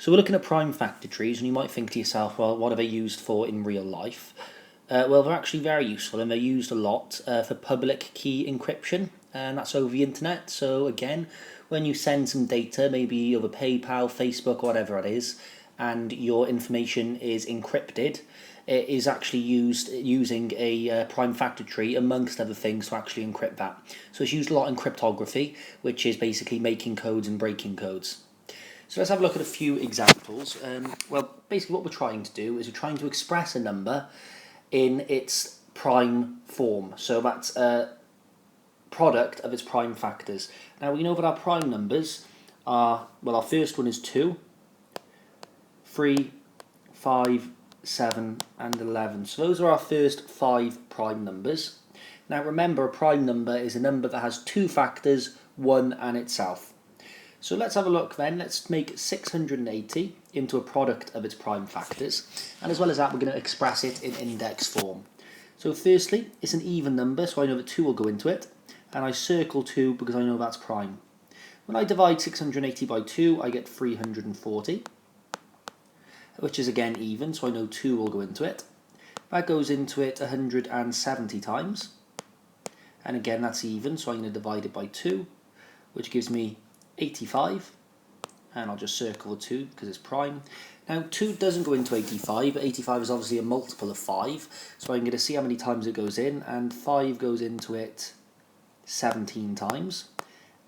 So we're looking at prime factor trees, and you might think to yourself, well, what are they used for in real life? Well, they're actually very useful, and they're used a lot for public key encryption, and that's over the internet. So again, when you send some data, maybe over PayPal, Facebook, whatever it is, and your information is encrypted, it is actually used using a prime factor tree, amongst other things, to actually encrypt that. So it's used a lot in cryptography, which is basically making codes and breaking codes. So let's have a look at a few examples. Well, basically what we're trying to do is we're trying to express a number in its prime form. So that's a product of its prime factors. Now we know that our prime numbers are, well, our first one is 2, 3, 5, 7 and 11. So those are our first 5 prime numbers. Now remember, a prime number is a number that has 2 factors, 1 and itself. So let's have a look then. Let's make 680 into a product of its prime factors. And as well as that, we're going to express it in index form. So firstly, it's an even number, so I know that 2 will go into it. And I circle 2 because I know that's prime. When I divide 680 by 2, I get 340, which is again even, so I know 2 will go into it. That goes into it 170 times. And again, that's even, so I'm going to divide it by 2, which gives me 85, and I'll just circle the 2 because it's prime. Now 2 doesn't go into 85, but 85 is obviously a multiple of 5, so I'm going to see how many times it goes in, and 5 goes into it 17 times,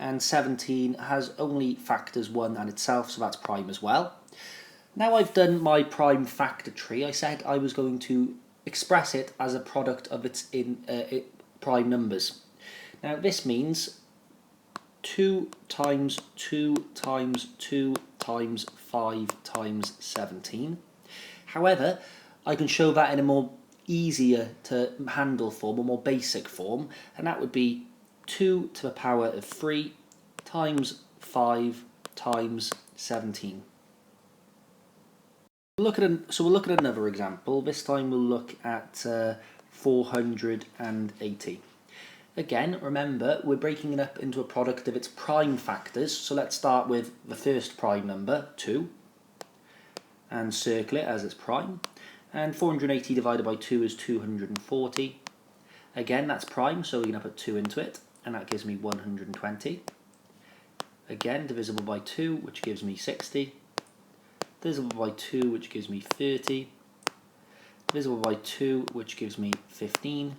and 17 has only factors 1 and itself, so that's prime as well. Now I've done my prime factor tree, I said I was going to express it as a product of its prime numbers. Now this means 2 times 2 times 2 times 5 times 17. However, I can show that in a more easier to handle form, a more basic form, and that would be 2 to the power of 3 times 5 times 17. So we'll look at another example. This time we'll look at 480. Again, remember, we're breaking it up into a product of its prime factors. So let's start with the first prime number, 2, and circle it as its prime. And 480 divided by 2 is 240. Again, that's prime, so we're going to put 2 into it, and that gives me 120. Again, divisible by 2, which gives me 60. Divisible by 2, which gives me 30. Divisible by 2, which gives me 15.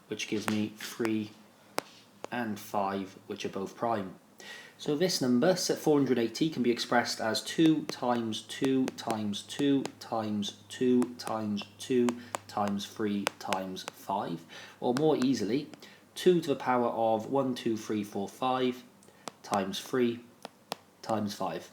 Which gives me 3 and 5, which are both prime. So this number, 480, can be expressed as 2 times 2 times 2 times 2 times 2 times 3 times 5, or more easily, 2 to the power of 1, 2, 3, 4, 5 times 3 times 5.